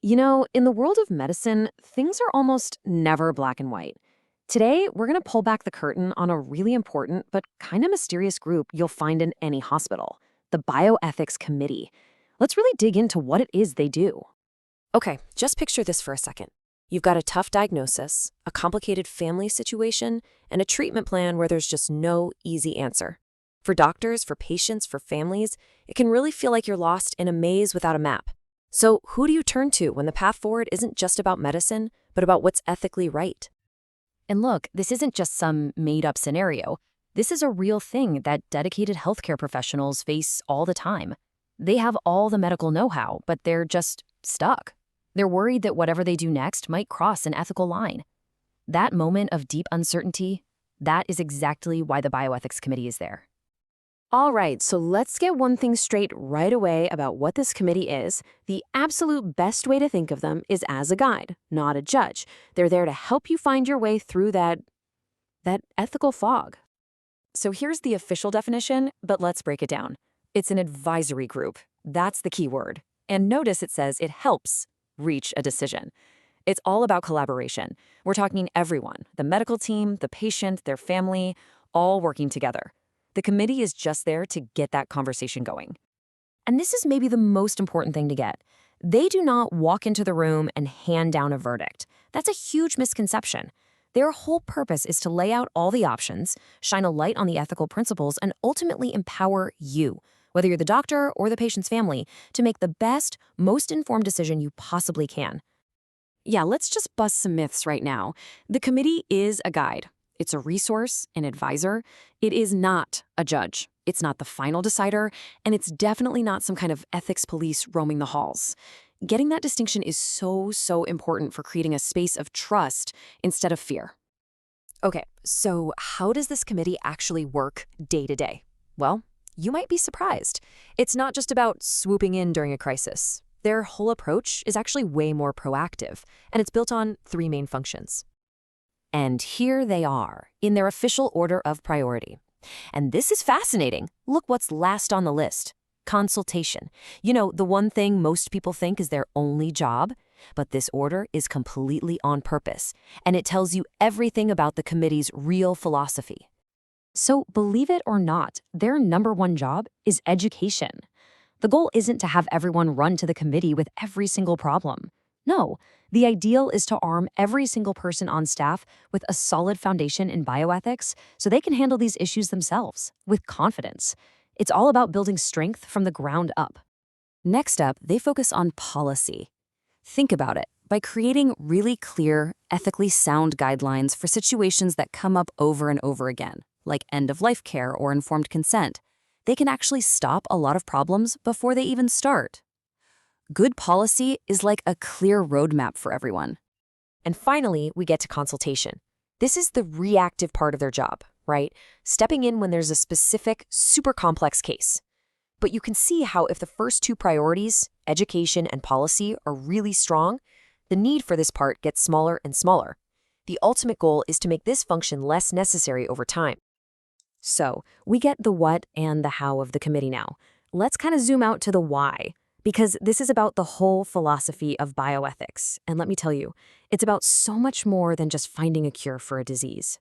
In the world of medicine, things are almost never black and white. Today, we're going to pull back the curtain on a really important but kind of mysterious group you'll find in any hospital, the Bioethics Committee. Let's really dig into what it is they do. Okay, just picture this for a second. You've got a tough diagnosis, a complicated family situation, and a treatment plan where there's just no easy answer. For doctors, for patients, for families, it can really feel like you're lost in a maze without a map. So, who do you turn to when the path forward isn't just about medicine, but about what's ethically right? And look, this isn't just some made up scenario. This is a real thing that dedicated healthcare professionals face all the time. They have all the medical know how, but they're just stuck. They're worried that whatever they do next might cross an ethical line. That moment of deep uncertainty, that is exactly why the Bioethics Committee is there. All right, so let's get one thing straight right away about what this committee is. The absolute best way to think of them is as a guide, not a judge. They're there to help you find your way through that ethical fog. So here's the official definition, but let's break it down. It's an advisory group. That's the key word. And notice it says it helps reach a decision. It's all about collaboration. We're talking everyone, the medical team, the patient, their family, all working together. The committee is just there to get that conversation going. And this is maybe the most important thing to get. They do not walk into the room and hand down a verdict. That's a huge misconception. Their whole purpose is to lay out all the options, shine a light on the ethical principles, and ultimately empower you, whether you're the doctor or the patient's family, to make the best, most informed decision you possibly can. Yeah, let's just bust some myths right now. The committee is a guide. It's a resource, an advisor. It is not a judge. It's not the final decider, and it's definitely not some kind of ethics police roaming the halls. Getting that distinction is so important for creating a space of trust instead of fear. Okay, so how does this committee actually work day to day? Well, you might be surprised. It's not just about swooping in during a crisis. Their whole approach is actually way more proactive, and it's built on three main functions. And here they are, in their official order of priority. And this is fascinating. Look what's last on the list. Consultation. The one thing most people think is their only job. But this order is completely on purpose, and it tells you everything about the committee's real philosophy. So, believe it or not, their number one job is education. The goal isn't to have everyone run to the committee with every single problem. No, the ideal is to arm every single person on staff with a solid foundation in bioethics so they can handle these issues themselves with confidence. It's all about building strength from the ground up. Next up, they focus on policy. Think about it. By creating really clear, ethically sound guidelines for situations that come up over and over again, like end-of-life care or informed consent, they can actually stop a lot of problems before they even start. Good policy is like a clear roadmap for everyone. And finally, we get to consultation. This is the reactive part of their job, right? Stepping in when there's a specific, super complex case. But you can see how if the first two priorities, education and policy, are really strong, the need for this part gets smaller and smaller. The ultimate goal is to make this function less necessary over time. So, we get the what and the how of the committee now. Let's kind of zoom out to the why. Because this is about the whole philosophy of bioethics. And let me tell you, it's about so much more than just finding a cure for a disease.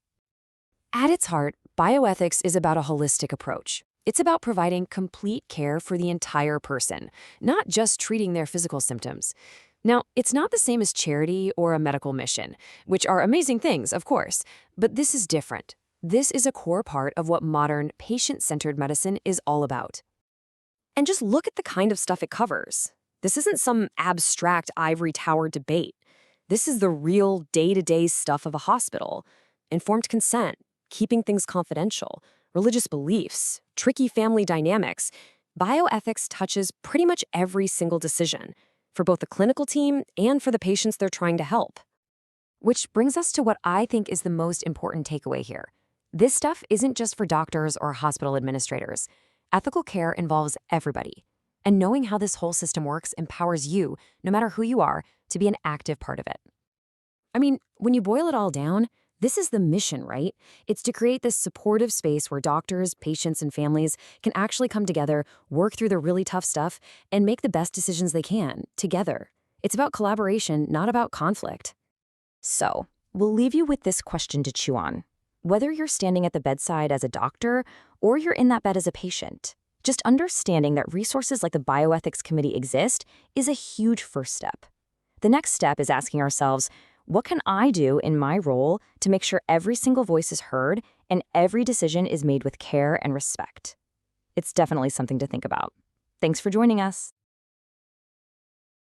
At its heart, bioethics is about a holistic approach. It's about providing complete care for the entire person, not just treating their physical symptoms. Now, it's not the same as charity or a medical mission, which are amazing things, of course, but this is different. This is a core part of what modern, patient-centered medicine is all about. And just look at the kind of stuff it covers. This isn't some abstract ivory tower debate. This is the real day-to-day stuff of a hospital. Informed consent, keeping things confidential, religious beliefs, tricky family dynamics. Bioethics touches pretty much every single decision, for both the clinical team and for the patients they're trying to help. Which brings us to what I think is the most important takeaway here. This stuff isn't just for doctors or hospital administrators. Ethical care involves everybody, and knowing how this whole system works empowers you, no matter who you are, to be an active part of it. I mean, when you boil it all down, this is the mission, right? It's to create this supportive space where doctors, patients, and families can actually come together, work through the really tough stuff, and make the best decisions they can, together. It's about collaboration, not about conflict. So, we'll leave you with this question to chew on. Whether you're standing at the bedside as a doctor or you're in that bed as a patient, just understanding that resources like the Bioethics Committee exist is a huge first step. The next step is asking ourselves, what can I do in my role to make sure every single voice is heard and every decision is made with care and respect? It's definitely something to think about. Thanks for joining us.